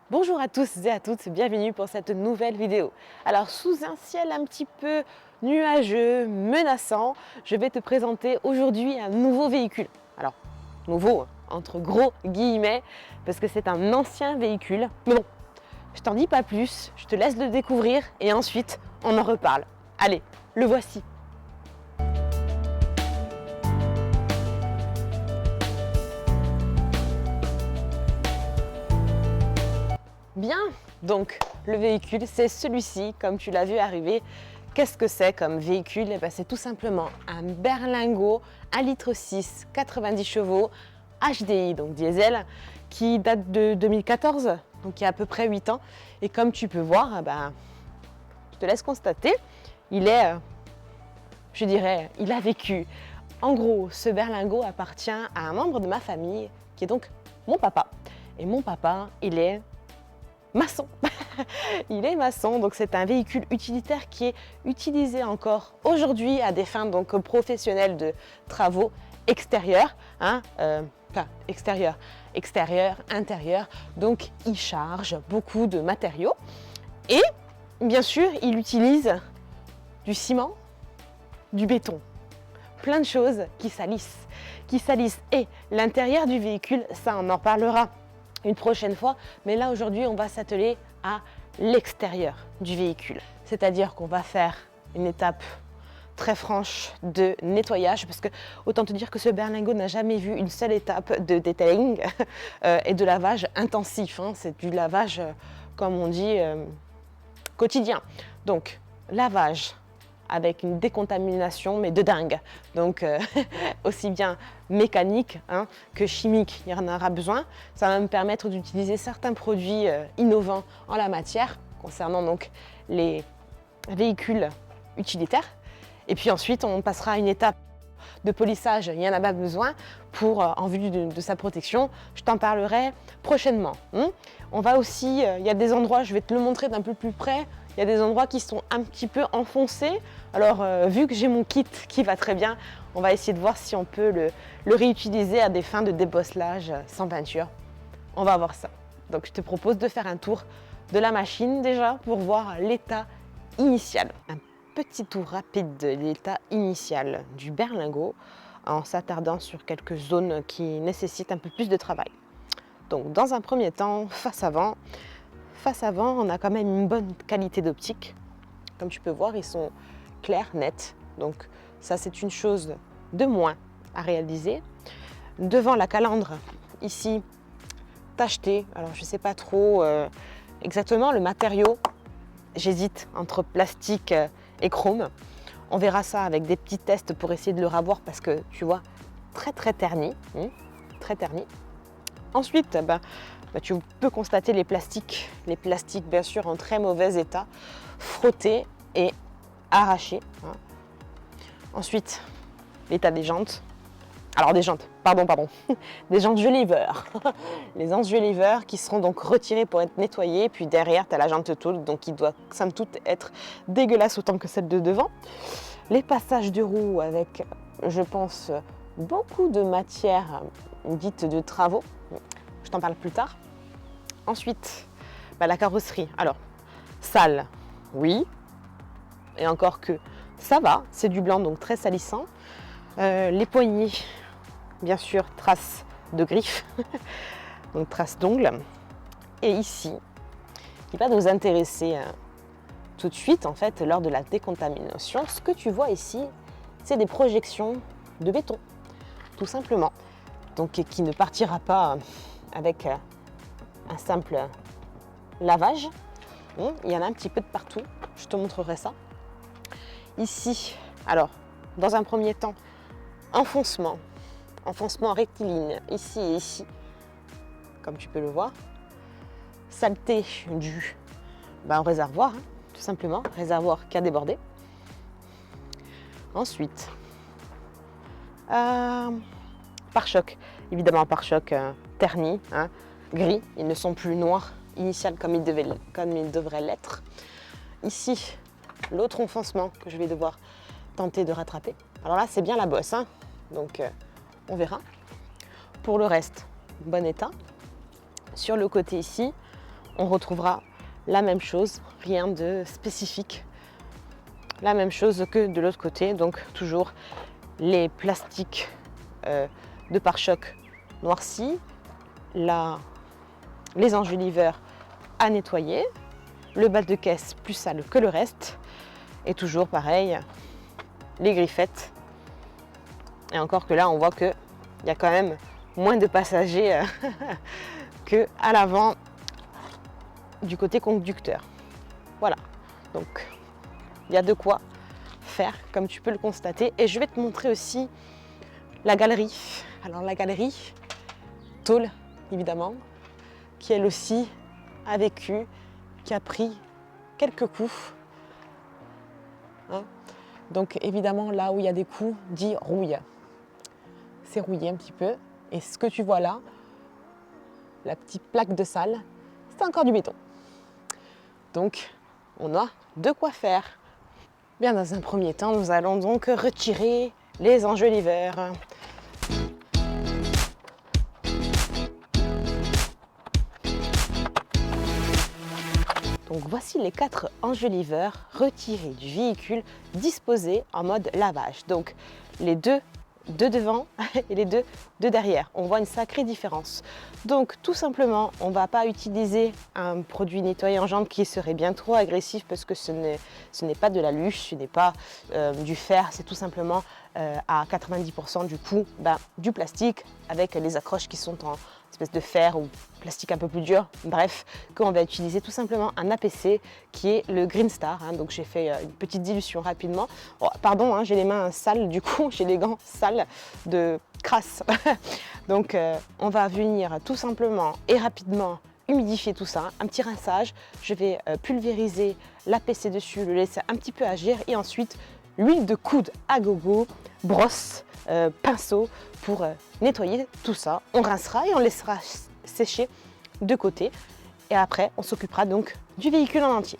Bonjour à tous et à toutes, bienvenue pour cette nouvelle vidéo. Alors sous un ciel un petit peu nuageux, menaçant, je vais te présenter aujourd'hui un nouveau véhicule. Alors nouveau entre gros guillemets parce que c'est un ancien véhicule. Mais bon, je t'en dis pas plus, je te laisse le découvrir et ensuite on en reparle. Allez, le voici. Bien, donc le véhicule, c'est celui-ci, comme tu l'as vu arriver. Qu'est-ce que c'est comme véhicule? Eh ben, c'est tout simplement un berlingot 1,6 litre, 90 chevaux, HDI, donc diesel, qui date de 2014, donc il y a à peu près 8 ans. Et comme tu peux voir, eh ben, je te laisse constater, il est, je dirais, il a vécu. En gros, ce berlingot appartient à un membre de ma famille, qui est donc mon papa. Et mon papa, il est maçon. Il est maçon, donc c'est un véhicule utilitaire qui est utilisé encore aujourd'hui à des fins donc professionnelles de travaux extérieurs, extérieur, intérieur. Donc il charge beaucoup de matériaux et bien sûr il utilise du ciment, du béton, plein de choses qui salissent. Et l'intérieur du véhicule, ça on en parlera une prochaine fois, mais là aujourd'hui on va s'atteler à l'extérieur du véhicule. C'est-à-dire qu'on va faire une étape très franche de nettoyage, parce que autant te dire que ce berlingot n'a jamais vu une seule étape de detailing et de lavage intensif, hein. C'est du lavage, comme on dit, quotidien. Donc lavage avec une décontamination mais de dingue, donc aussi bien mécanique que chimique, il y en aura besoin. Ça va me permettre d'utiliser certains produits innovants en la matière concernant donc les véhicules utilitaires. Et puis ensuite on passera à une étape de polissage, il y en a pas besoin pour en vue de sa protection. Je t'en parlerai prochainement. On va aussi, il y a des endroits, je vais te le montrer d'un peu plus près. Il y a des endroits qui sont un petit peu enfoncés. Alors, vu que j'ai mon kit qui va très bien, on va essayer de voir si on peut le réutiliser à des fins de débosselage sans peinture. On va voir ça. Donc, je te propose de faire un tour de la machine déjà pour voir l'état initial. Un petit tour rapide de l'état initial du berlingot en s'attardant sur quelques zones qui nécessitent un peu plus de travail. Donc, dans un premier temps, face avant, on a quand même une bonne qualité d'optique. Comme tu peux voir, ils sont clairs, nets. Donc ça, c'est une chose de moins à réaliser. Devant la calandre, ici, tacheté. Alors, je ne sais pas trop exactement le matériau. J'hésite entre plastique et chrome. On verra ça avec des petits tests pour essayer de le ravoir parce que, tu vois, très terni. Très terni. Ensuite, tu peux constater les plastiques. Les plastiques, bien sûr, en très mauvais état, frottés et arrachés. Ensuite, l'état des jantes. Alors des jantes, pardon. Des jantes Geliver. Les jantes Geliver qui seront donc retirées pour être nettoyées. Puis derrière, tu as la jante tôle, donc qui doit, somme toute, être dégueulasse autant que celle de devant. Les passages de roues avec, je pense, beaucoup de matière dite de travaux. Je t'en parle plus tard. Ensuite, la carrosserie. Alors, sale, oui. Et encore que ça va, c'est du blanc, donc très salissant. Les poignées, bien sûr, traces de griffes, donc traces d'ongles. Et ici, qui va nous intéresser tout de suite, en fait, lors de la décontamination, ce que tu vois ici, c'est des projections de béton, tout simplement. Donc, qui ne partira pas avec un simple lavage. Il y en a un petit peu de partout, je te montrerai ça. Ici, alors, dans un premier temps, enfoncement rectiligne, ici et ici, comme tu peux le voir. Saleté due au réservoir, tout simplement, réservoir qui a débordé. Ensuite, pare-choc, évidemment pare-choc terni, gris, ils ne sont plus noirs initial comme ils devraient l'être. Ici, l'autre enfoncement que je vais devoir tenter de rattraper. Alors là, c'est bien la bosse, donc on verra. Pour le reste, bon état. Sur le côté ici, on retrouvera la même chose, rien de spécifique. La même chose que de l'autre côté, donc toujours les plastiques de pare-choc noircis, les enjoliveurs à nettoyer, le bas de caisse plus sale que le reste, et toujours pareil, les griffettes. Et encore que là, on voit qu'il y a quand même moins de passagers qu'à l'avant du côté conducteur. Voilà, donc il y a de quoi faire, comme tu peux le constater. Et je vais te montrer aussi la galerie. Alors la galerie, tôle évidemment, qui elle aussi a vécu, qui a pris quelques coups. Hein, donc évidemment, là où il y a des coups, dit rouille. C'est rouillé un petit peu. Et ce que tu vois là, la petite plaque de salle, c'est encore du béton. Donc on a de quoi faire. Bien, dans un premier temps, nous allons donc retirer les enjoliveurs. Donc voici les 4 enjoliveurs retirés du véhicule, disposés en mode lavage. Donc les deux devant et les deux de derrière. On voit une sacrée différence. Donc tout simplement, on ne va pas utiliser un produit nettoyant jantes qui serait bien trop agressif, parce que ce n'est pas de la luche, ce n'est pas du fer, c'est tout simplement à 90% du coup du plastique, avec les accroches qui sont en espèce de fer ou plastique un peu plus dur, bref, qu'on va utiliser tout simplement un APC qui est le Green Star. Hein. Donc j'ai fait une petite dilution rapidement. Oh, pardon, hein, j'ai les mains sales du coup, j'ai les gants sales de crasse. Donc on va venir tout simplement et rapidement humidifier tout ça, un petit rinçage. Je vais pulvériser l'APC dessus, le laisser un petit peu agir, et ensuite l'huile de coude à gogo, brosse, pinceau pour nettoyer tout ça. On rincera et on laissera sécher de côté, et après on s'occupera donc du véhicule en entier.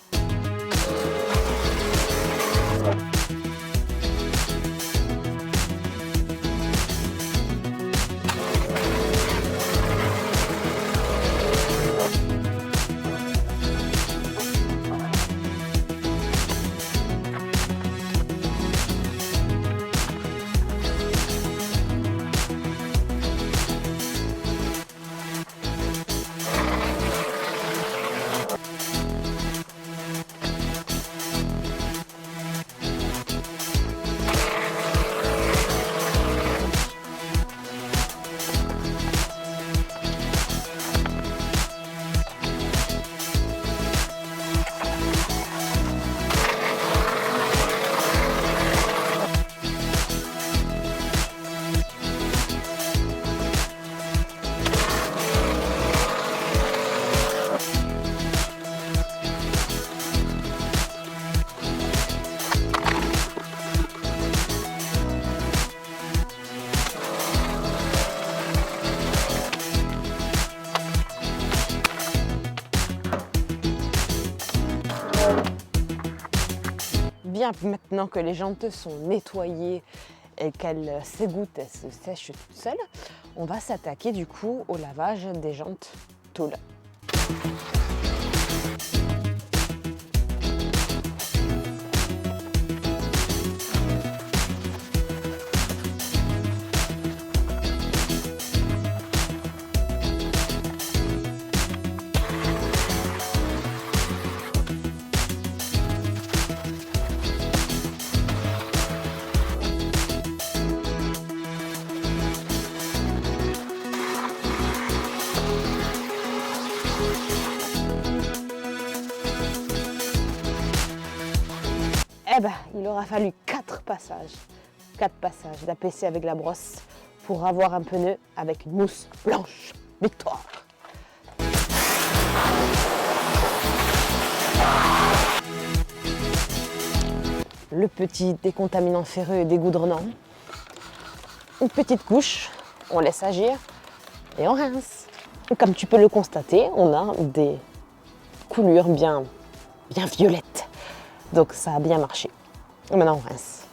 Bien, maintenant que les jantes sont nettoyées et qu'elles s'égouttent, elles se sèchent toutes seules, on va s'attaquer du coup au lavage des jantes tôle. Eh ben, il aura fallu 4 passages d'APC avec la brosse pour avoir un pneu avec une mousse blanche. Victoire! Le petit décontaminant ferreux et dégoudronnant. Une petite couche, on laisse agir et on rince. Et comme tu peux le constater, on a des coulures bien violettes. Donc ça a bien marché. Et maintenant on rince.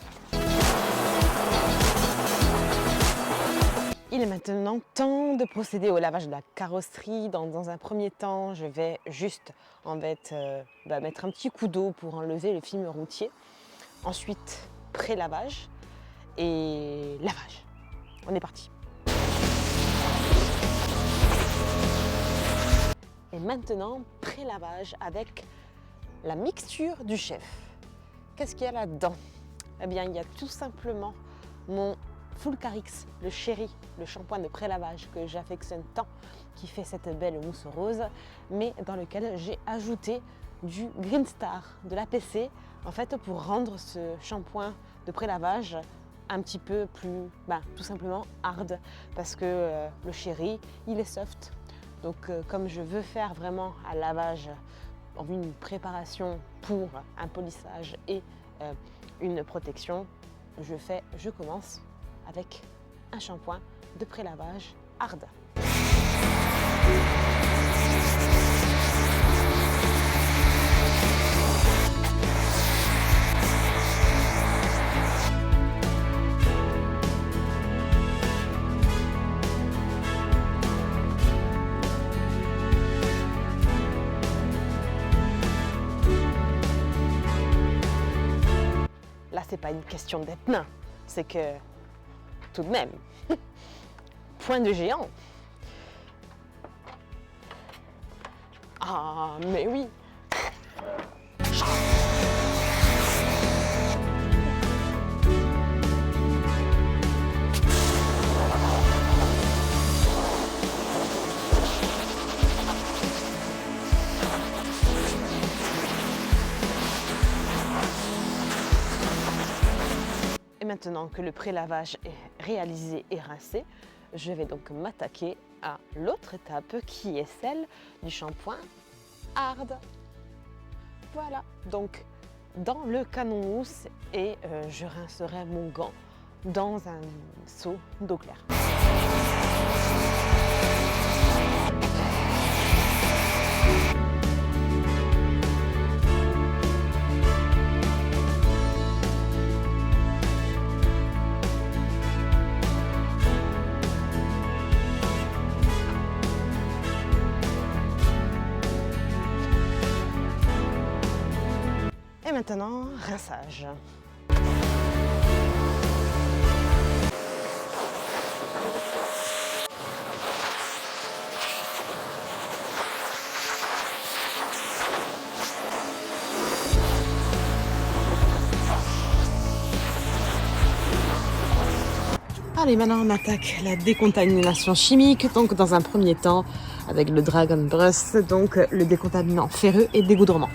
Il est maintenant, temps de procéder au lavage de la carrosserie. Dans un premier temps, je vais juste mettre un petit coup d'eau pour enlever le film routier. Ensuite, pré-lavage et lavage. On est parti. Et maintenant, pré-lavage avec la mixture du chef. Qu'est-ce qu'il y a là-dedans? Eh bien, il y a tout simplement mon Fulcarix, le chéri, le shampoing de pré-lavage que j'affectionne tant, qui fait cette belle mousse rose, mais dans lequel j'ai ajouté du Green Star de l'APC, en fait, pour rendre ce shampoing de pré-lavage un petit peu plus, tout simplement hard, parce que le chéri, il est soft. Donc, comme je veux faire vraiment un lavage en vue d'une préparation pour un polissage et une protection, je commence avec un shampoing de pré-lavage hard. Là, c'est pas une question d'être nain, c'est que tout de même, point de géant. Ah, mais oui. Et maintenant que le pré-lavage est réalisé et rincé, je vais donc m'attaquer à l'autre étape qui est celle du shampoing hard. Voilà, donc dans le canon mousse et je rincerai mon gant dans un seau d'eau claire. Et maintenant, rinçage. Allez, maintenant on attaque la décontamination chimique, donc dans un premier temps avec le Dragon Brush, donc le décontaminant ferreux et dégoudrement.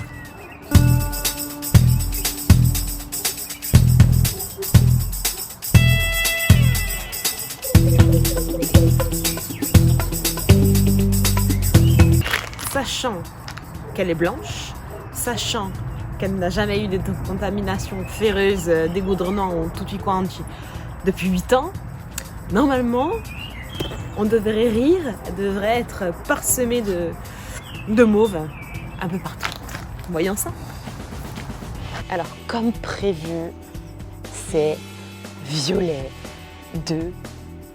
Sachant qu'elle est blanche, sachant qu'elle n'a jamais eu de contamination ferreuse, dégoudronnant ou tout quanti depuis 8 ans, normalement, on devrait rire, elle devrait être parsemée de mauve un peu partout. Voyons ça. Alors, comme prévu, c'est violet de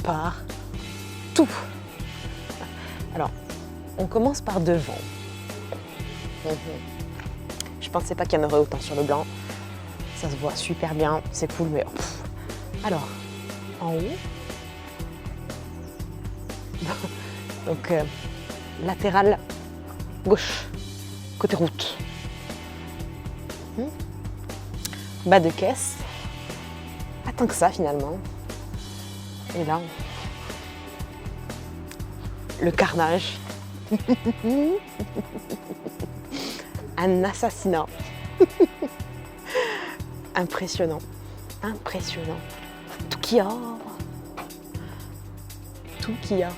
partout. Alors, on commence par devant. Je pensais pas qu'il y en aurait autant sur le blanc. Ça se voit super bien, c'est cool, mais... Alors, en haut. Donc, latéral gauche, côté route. Bas de caisse. Pas tant que ça, finalement. Et là, le carnage. Un assassinat. Impressionnant. Impressionnant. Tout qu'il y a. Tout qu'il y a.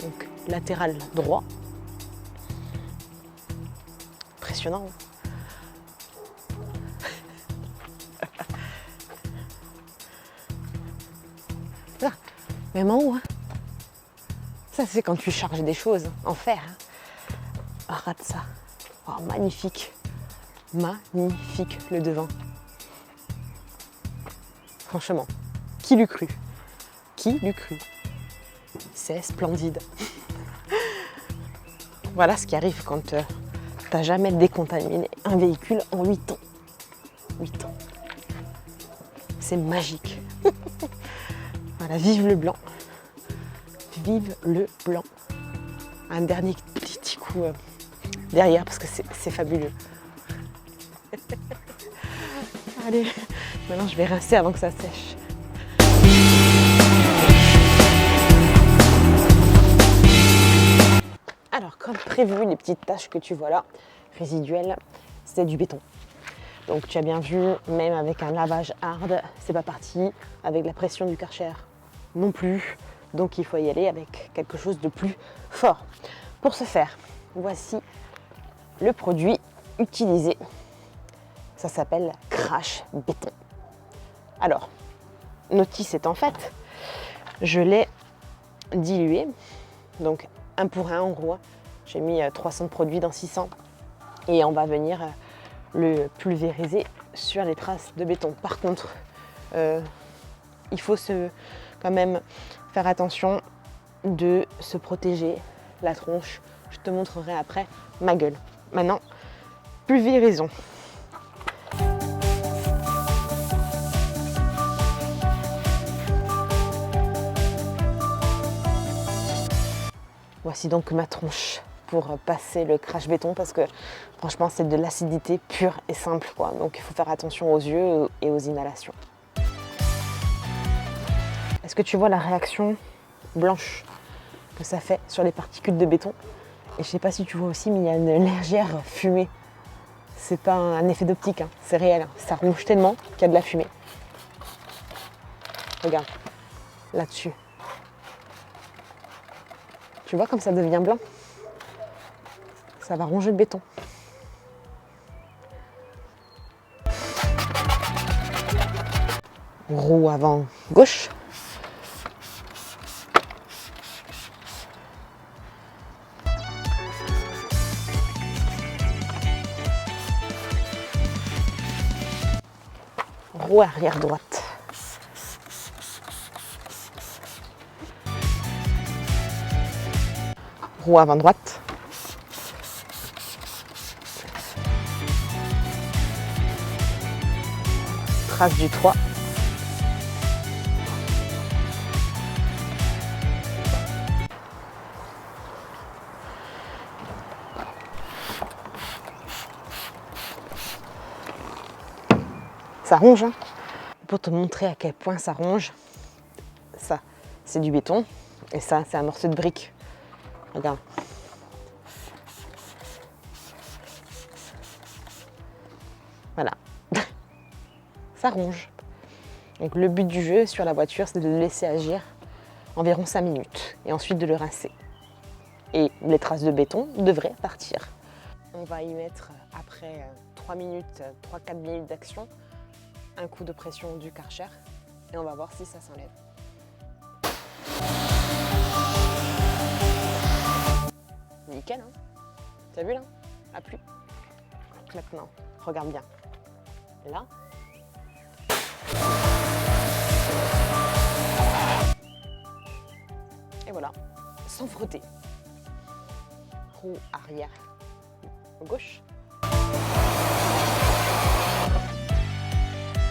Donc, latéral droit. Impressionnant. Là, même en haut. Hein. Ça, c'est quand tu charges des choses en fer. Hein. Oh, regarde ça. Oh, magnifique. Magnifique, le devant. Franchement, qui l'eût cru? Qui l'eût cru? C'est splendide. Voilà ce qui arrive quand tu n'as jamais décontaminé un véhicule en 8 ans. 8 ans. C'est magique. Voilà, vive le blanc. Vive le blanc. Un dernier petit coup derrière parce que c'est fabuleux. Allez, maintenant je vais rincer avant que ça sèche. Alors, comme prévu, les petites taches que tu vois là, résiduelles, c'est du béton. Donc tu as bien vu, même avec un lavage hard, c'est pas parti. Avec la pression du Karcher non plus. Donc il faut y aller avec quelque chose de plus fort. Pour ce faire, voici le produit utilisé. Ça s'appelle Crash Béton. Alors, notice étant faite, je l'ai dilué. Donc 1 pour 1 en gros. J'ai mis 300 de produits dans 600. Et on va venir le pulvériser sur les traces de béton. Par contre, il faut quand même faire attention de se protéger la tronche. Je te montrerai après ma gueule. Maintenant, pulvérisons. Voici donc ma tronche pour passer le crash béton parce que franchement c'est de l'acidité pure et simple quoi. Donc il faut faire attention aux yeux et aux inhalations. Est-ce que tu vois la réaction blanche que ça fait sur les particules de béton? Et je sais pas si tu vois aussi, mais il y a une légère fumée. C'est pas un effet d'optique, hein, c'est réel. Hein. Ça ronge tellement qu'il y a de la fumée. Regarde, là-dessus. Tu vois comme ça devient blanc? Ça va ronger le béton. Roue avant gauche. Roue arrière droite. Roue avant droite. Trace du 3. Ça ronge, hein. Pour te montrer à quel point ça ronge, ça c'est du béton et ça c'est un morceau de brique. Regarde. Voilà. Ça ronge. Donc le but du jeu sur la voiture, c'est de le laisser agir environ 5 minutes et ensuite de le rincer. Et les traces de béton devraient partir. On va y mettre après 3 minutes, 3-4 minutes d'action, un coup de pression du Karcher et on va voir si ça s'enlève. Nickel, hein? T'as vu là? A plu. Maintenant, regarde bien. Là. Et voilà, sans frotter. Roue arrière gauche.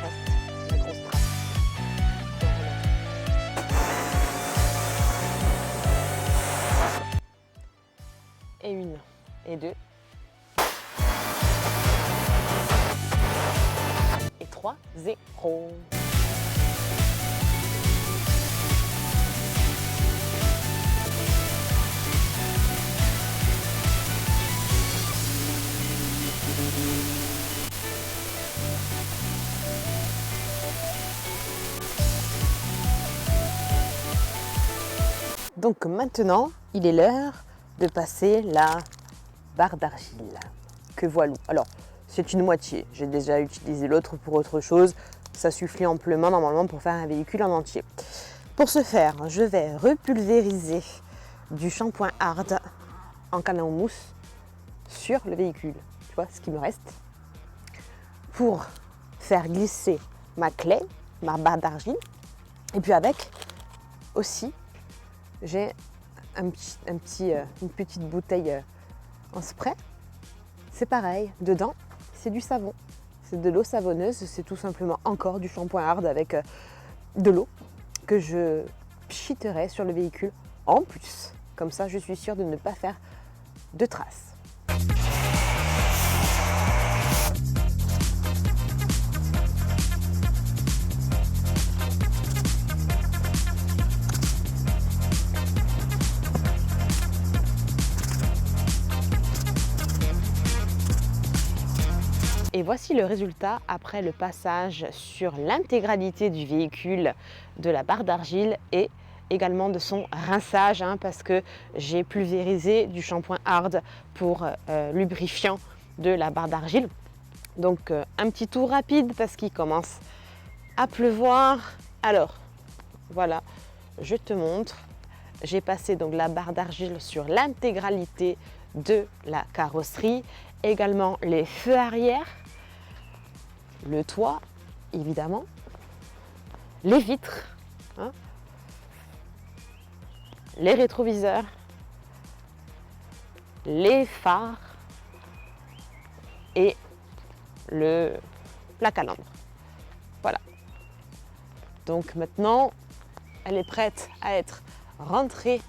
Reste la grosse trace. Et 1, et 2, et 3, 0. Donc maintenant, il est l'heure de passer la barre d'argile que voilà. Alors, c'est une moitié. J'ai déjà utilisé l'autre pour autre chose. Ça suffit amplement normalement pour faire un véhicule en entier. Pour ce faire, je vais repulvériser du shampoing hard en canne en mousse sur le véhicule. Tu vois ce qui me reste pour faire glisser ma clé, ma barre d'argile. Et puis avec aussi j'ai une petite bouteille en spray. C'est pareil, dedans, c'est du savon. C'est de l'eau savonneuse, c'est tout simplement encore du shampoing hard avec de l'eau que je pchiterai sur le véhicule en plus. Comme ça, je suis sûre de ne pas faire de traces. Et voici le résultat après le passage sur l'intégralité du véhicule de la barre d'argile et également de son rinçage, parce que j'ai pulvérisé du shampoing hard pour lubrifiant de la barre d'argile. Donc un petit tour rapide parce qu'il commence à pleuvoir. Alors voilà, je te montre. J'ai passé donc la barre d'argile sur l'intégralité de la carrosserie, également les feux arrière, le toit évidemment, les vitres, les rétroviseurs, les phares et la calandre. Voilà. Donc maintenant, elle est prête à être rentrée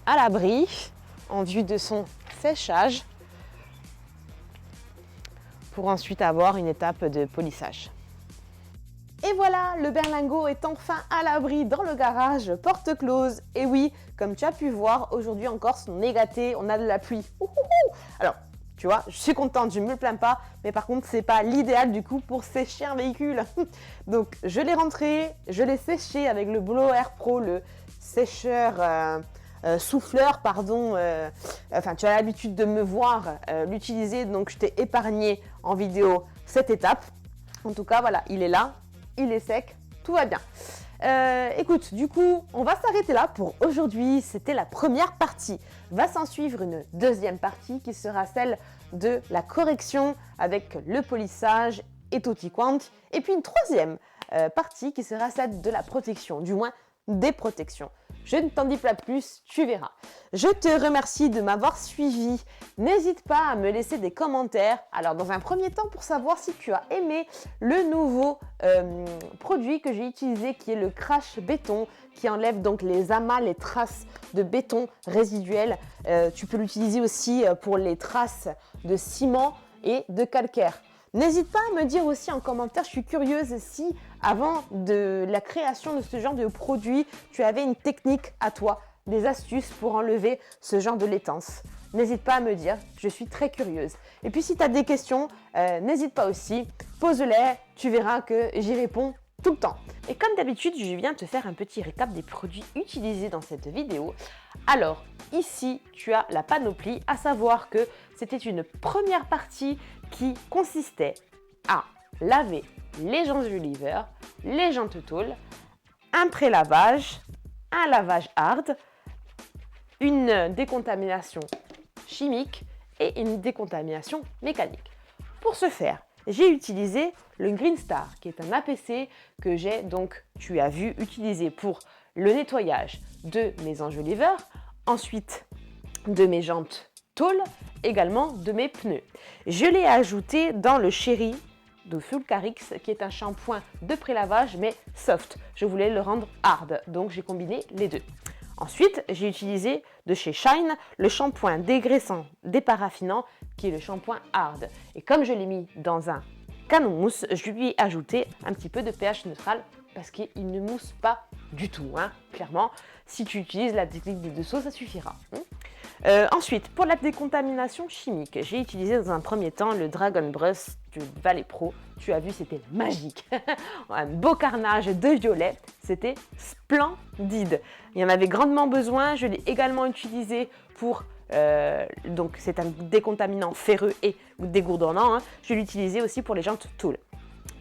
à l'abri en vue de son séchage pour ensuite avoir une étape de polissage. Et voilà, le berlingot est enfin à l'abri dans le garage, porte close. Et oui, comme tu as pu voir, aujourd'hui en Corse, on est gâté, on a de la pluie. Alors, tu vois, je suis contente, je ne me plains pas, mais par contre, c'est pas l'idéal du coup pour sécher un véhicule. Donc, je l'ai rentré, je l'ai séché avec le Blower Pro, le sécheur souffleur, pardon. Enfin, tu as l'habitude de me voir l'utiliser, donc je t'ai épargné en vidéo cette étape. En tout cas, voilà, il est là, il est sec, tout va bien. Écoute, du coup, on va s'arrêter là pour aujourd'hui. C'était la première partie. Va s'en suivre une deuxième partie qui sera celle de la correction avec le polissage et tutti quanti. Et puis une troisième partie qui sera celle de la protection, du moins des protections. Je ne t'en dis pas plus, tu verras. Je te remercie de m'avoir suivi. N'hésite pas à me laisser des commentaires. Alors, dans un premier temps, pour savoir si tu as aimé le nouveau produit que j'ai utilisé, qui est le Crash Béton, qui enlève donc les amas, les traces de béton résiduelles. Tu peux l'utiliser aussi pour les traces de ciment et de calcaire. N'hésite pas à me dire aussi en commentaire, je suis curieuse si avant de la création de ce genre de produit, tu avais une technique à toi, des astuces pour enlever ce genre de laitance. N'hésite pas à me dire, je suis très curieuse. Et puis si tu as des questions, n'hésite pas aussi, pose-les, tu verras que j'y réponds tout le temps. Et comme d'habitude, je viens te faire un petit récap des produits utilisés dans cette vidéo. Alors, ici, tu as la panoplie, à savoir que c'était une première partie qui consistait à laver les enjoliveurs, les jantes tôles, un pré-lavage, un lavage hard, une décontamination chimique et une décontamination mécanique. Pour ce faire, j'ai utilisé le Green Star, qui est un APC que j'ai donc, tu as vu, utilisé pour le nettoyage de mes enjoliveurs, ensuite de mes jantes tôles, également de mes pneus. Je l'ai ajouté dans le Chéri de Fulcarix, qui est un shampoing de pré-lavage mais soft. Je voulais le rendre hard, donc j'ai combiné les deux. Ensuite, j'ai utilisé de chez Shine le shampoing dégraissant, déparafinant, qui est le shampoing hard. Et comme je l'ai mis dans un canon mousse, je lui ai ajouté un petit peu de pH neutral parce qu'il ne mousse pas du tout, clairement. Si tu utilises la technique des dessous, ça suffira. Ensuite, pour la décontamination chimique, j'ai utilisé dans un premier temps le Dragon Brush du Valet Pro. Tu as vu, c'était magique. Un beau carnage de violet, c'était splendide. Il y en avait grandement besoin. Je l'ai également utilisé pour, donc c'est un décontaminant ferreux et dégourdonnant. Je l'ai utilisé aussi pour les jantes tôles.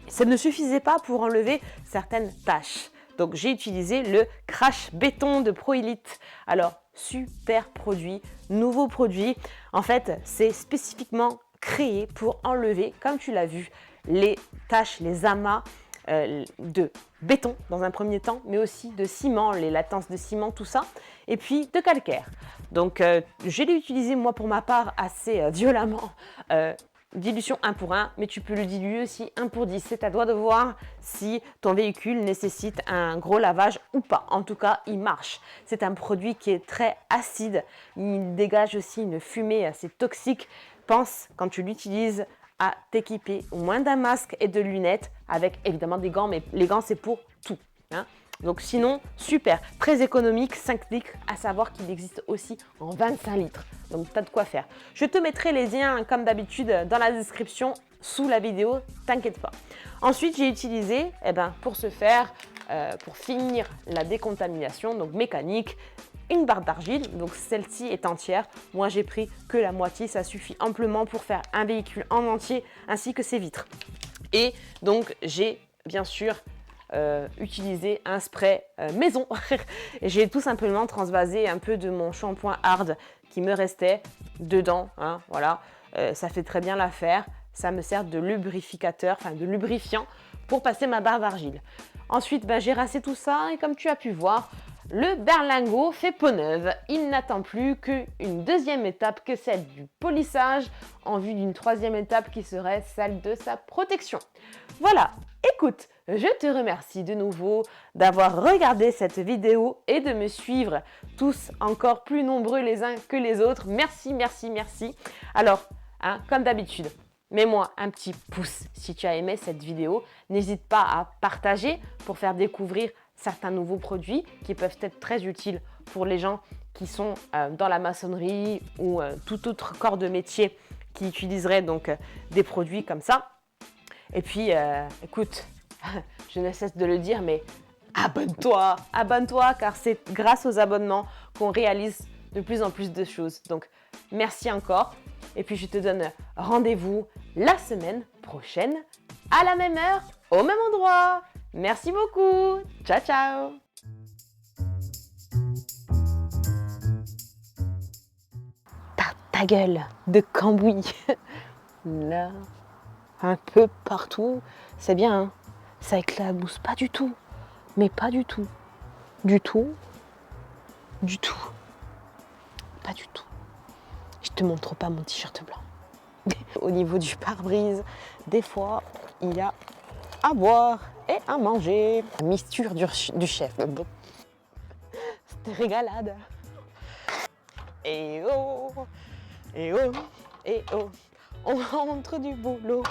Ça ne suffisait pas pour enlever certaines taches. Donc j'ai utilisé le Crash Béton de ProElite. Alors, super produit, nouveau produit. En fait, c'est spécifiquement créé pour enlever, comme tu l'as vu, les taches, les amas de béton dans un premier temps, mais aussi de ciment, les latences de ciment, tout ça, et puis de calcaire. Donc je l'ai utilisé moi pour ma part assez violemment, dilution 1 pour 1, mais tu peux le diluer aussi 1 pour 10. C'est à toi de voir si ton véhicule nécessite un gros lavage ou pas. En tout cas, il marche. C'est un produit qui est très acide. Il dégage aussi une fumée assez toxique. Pense, quand tu l'utilises, à t'équiper au moins d'un masque et de lunettes avec évidemment des gants, mais les gants, c'est pour tout, hein. Donc sinon, super, très économique, 5 litres, à savoir qu'il existe aussi en 25 litres. Donc tu as de quoi faire. Je te mettrai les liens, comme d'habitude, dans la description, sous la vidéo, t'inquiète pas. Ensuite, j'ai utilisé, pour ce faire, pour finir la décontamination, donc mécanique, une barre d'argile. Donc celle-ci est entière. Moi, j'ai pris que la moitié, ça suffit amplement pour faire un véhicule en entier, ainsi que ses vitres. Et donc, j'ai bien sûr utiliser un spray maison. Et j'ai tout simplement transvasé un peu de mon shampoing hard qui me restait dedans, hein, voilà. Ça fait très bien l'affaire. Ça me sert de lubrificateur, enfin de lubrifiant pour passer ma barre d'argile. Ensuite, j'ai rincé tout ça et comme tu as pu voir, le berlingot fait peau neuve. Il n'attend plus qu'une deuxième étape que celle du polissage en vue d'une troisième étape qui serait celle de sa protection. Voilà, écoute, je te remercie de nouveau d'avoir regardé cette vidéo et de me suivre tous encore plus nombreux les uns que les autres. Merci, merci, merci. Alors, hein, comme d'habitude, mets-moi un petit pouce si tu as aimé cette vidéo. N'hésite pas à partager pour faire découvrir certains nouveaux produits qui peuvent être très utiles pour les gens qui sont dans la maçonnerie ou tout autre corps de métier qui utiliserait donc des produits comme ça. Et puis, écoute, je ne cesse de le dire, mais abonne-toi, abonne-toi, car c'est grâce aux abonnements qu'on réalise de plus en plus de choses. Donc, merci encore. Et puis, je te donne rendez-vous la semaine prochaine, à la même heure, au même endroit. Merci beaucoup. Ciao, ciao. Ta gueule de cambouis. Là, un peu partout. C'est bien, hein. Ça éclabousse pas du tout. Mais pas du tout. Du tout. Du tout. Pas du tout. Je te montre pas mon t-shirt blanc. Au niveau du pare-brise, des fois, il y a à boire et à manger. La misture du chef. C'était régalade. Et oh, et oh, et oh, on rentre du boulot.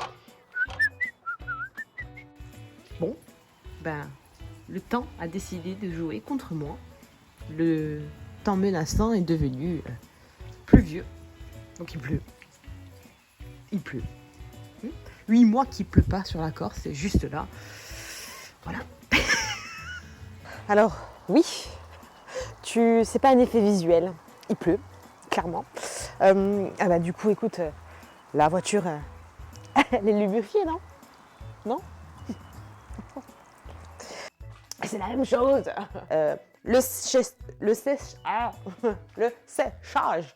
Bon, le temps a décidé de jouer contre moi. Le temps menaçant est devenu pluvieux. Donc il pleut. Il pleut. 8 mois qu'il pleut pas sur la Corse, c'est juste là. Voilà. Alors, oui, c'est pas un effet visuel. Il pleut, clairement. Du coup, écoute, la voiture, elle est lubrifiée, non? Non? C'est la même chose. Le séchage.